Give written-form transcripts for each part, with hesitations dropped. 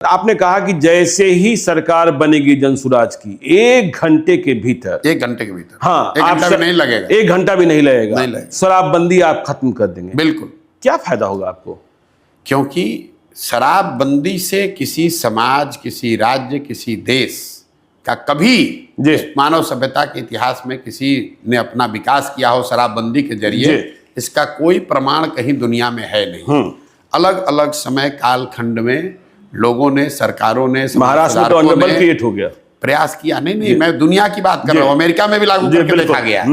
आपने कहा कि जैसे ही सरकार बनेगी जनसुराज की 1 घंटे के भीतर, 1 घंटे के भीतर, हाँ, 1 घंटा भी नहीं लगेगा, 1 घंटा भी नहीं लगेगा, नहीं लगेगा, शराबबंदी आप खत्म कर देंगे। बिल्कुल। क्या फायदा होगा आपको? क्योंकि शराबबंदी से किसी समाज, किसी राज्य, किसी देश का कभी मानव सभ्यता के इतिहास में किसी ने अपना विकास किया हो शराबबंदी के जरिए, इसका कोई प्रमाण कहीं दुनिया में है नहीं। अलग अलग समय काल खंड में लोगों ने, सरकारों ने, महाराष्ट्र में तो अन्नबल क्रिएट हो गया, प्रयास किया। नहीं, मैं दुनिया की बात कर रहा हूं, अमेरिका में भी लागू करके देखा गया।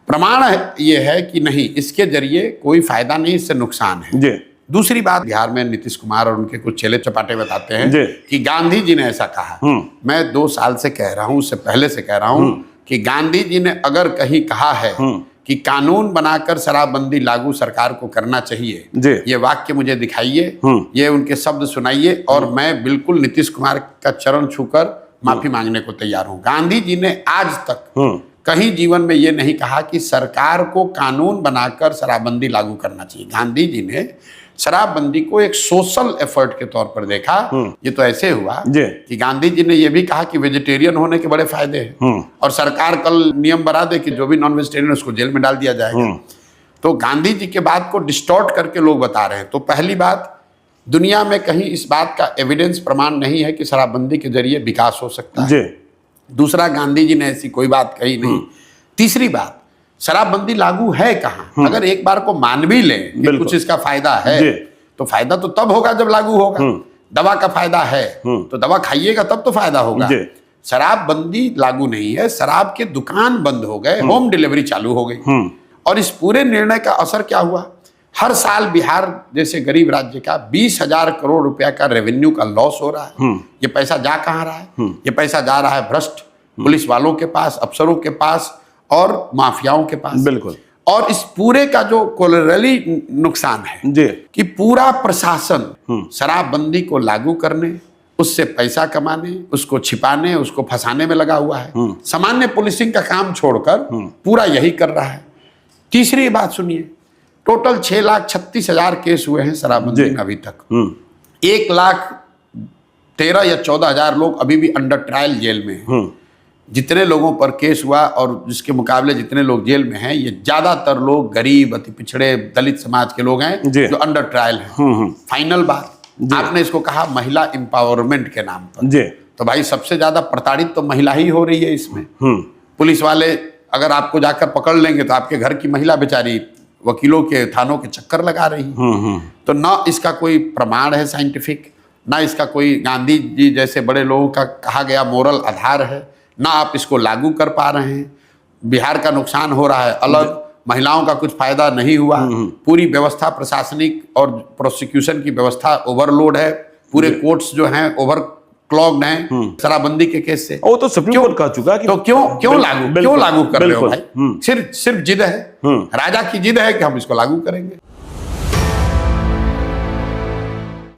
प्रमाण ये है कि नहीं, इसके जरिए कोई फायदा नहीं, इससे नुकसान है। दूसरी बात, बिहार में नीतीश कुमार और उनके कुछ चेले चपाटे बताते हैं कि गांधी जी ने ऐसा कहा। मैं 2 साल से कह रहा हूं, उससे पहले से कह रहा हूं कि गांधी जी ने अगर कहीं कहा है कि कानून बनाकर शराबबंदी लागू सरकार को करना चाहिए, ये वाक्य मुझे दिखाइए, ये उनके शब्द सुनाइए, और मैं बिल्कुल नीतीश कुमार का चरण छूकर माफी मांगने को तैयार हूं। गांधी जी ने आज तक कहीं जीवन में ये नहीं कहा कि सरकार को कानून बनाकर शराबबंदी लागू करना चाहिए। गांधी जी ने शराबबंदी को एक सोशल एफर्ट के तौर पर देखा। ये तो ऐसे हुआ कि गांधी जी ने यह भी कहा कि वेजिटेरियन होने के बड़े फायदे हैं, और सरकार कल नियम बना दे कि जो भी नॉन वेजिटेरियन उसको जेल में डाल दिया जाएगा। तो गांधी जी के बात को डिस्टॉर्ट करके लोग बता रहे हैं। तो पहली बात, दुनिया में कहीं इस बात का एविडेंस, प्रमाण नहीं है कि शराबबंदी के जरिए विकास हो सकता है। दूसरा, गांधी जी ने ऐसी कोई बात कही नहीं। तीसरी बात, शराबबंदी लागू है कहाँ? अगर एक बार को मान भी लें कि कुछ इसका फायदा है, तो फायदा तो तब होगा जब लागू होगा। दवा का फायदा है तो दवा खाइएगा तब तो फायदा होगा। शराबबंदी लागू नहीं है, शराब के दुकान बंद हो गए, होम डिलीवरी चालू हो गई, और इस पूरे निर्णय का असर क्या हुआ? हर साल बिहार जैसे गरीब राज्य का 20,000 करोड़ रुपया का रेवेन्यू का लॉस हो रहा है। ये पैसा जा कहाँ रहा है? ये पैसा जा रहा है भ्रष्ट पुलिस वालों के पास, अफसरों के पास और माफियाओं के पास। बिल्कुल। और इस पूरे का जो कोलैटरली नुकसान है कि पूरा प्रशासन शराबबंदी को लागू करने, उससे पैसा कमाने, उसको छिपाने, उसको फंसाने में लगा हुआ है। सामान्य पुलिसिंग का काम छोड़कर पूरा यही कर रहा है। तीसरी बात सुनिए, टोटल 6,36,000 केस हुए हैं शराबबंदी में अभी तक। 1,13,000 या 14,000 लोग अभी भी अंडर ट्रायल जेल में हैं। जितने लोगों पर केस हुआ और जिसके मुकाबले जितने लोग जेल में हैं, ये ज्यादातर लोग गरीब, अति पिछड़े, दलित समाज के लोग हैं जो अंडर ट्रायल हैं। फाइनल बात, आपने इसको कहा महिला एम्पावरमेंट के नाम पर, तो भाई सबसे ज्यादा प्रताड़ित तो महिला ही हो रही है इसमें। पुलिस वाले अगर आपको जाकर पकड़ लेंगे तो आपके घर की महिला बेचारी वकीलों के, थानों के चक्कर लगा रही है। तो ना इसका कोई प्रमाण है साइंटिफिक, ना इसका कोई गांधी जी जैसे बड़े लोगों का कहा गया मोरल आधार है, ना आप इसको लागू कर पा रहे हैं। बिहार का नुकसान हो रहा है अलग, महिलाओं का कुछ फायदा नहीं हुआ। पूरी व्यवस्था, प्रशासनिक और प्रोसिक्यूशन की व्यवस्था ओवरलोड है। पूरे कोर्ट्स जो हैं ओवर क्लॉग्ड हैं शराबबंदी के केस से। वो तो सुप्रीम कोर्ट कह चुका कि तो क्यों लागू कर रहे हो भाई? सिर्फ जिद है, राजा की जिद है कि हम इसको लागू करेंगे।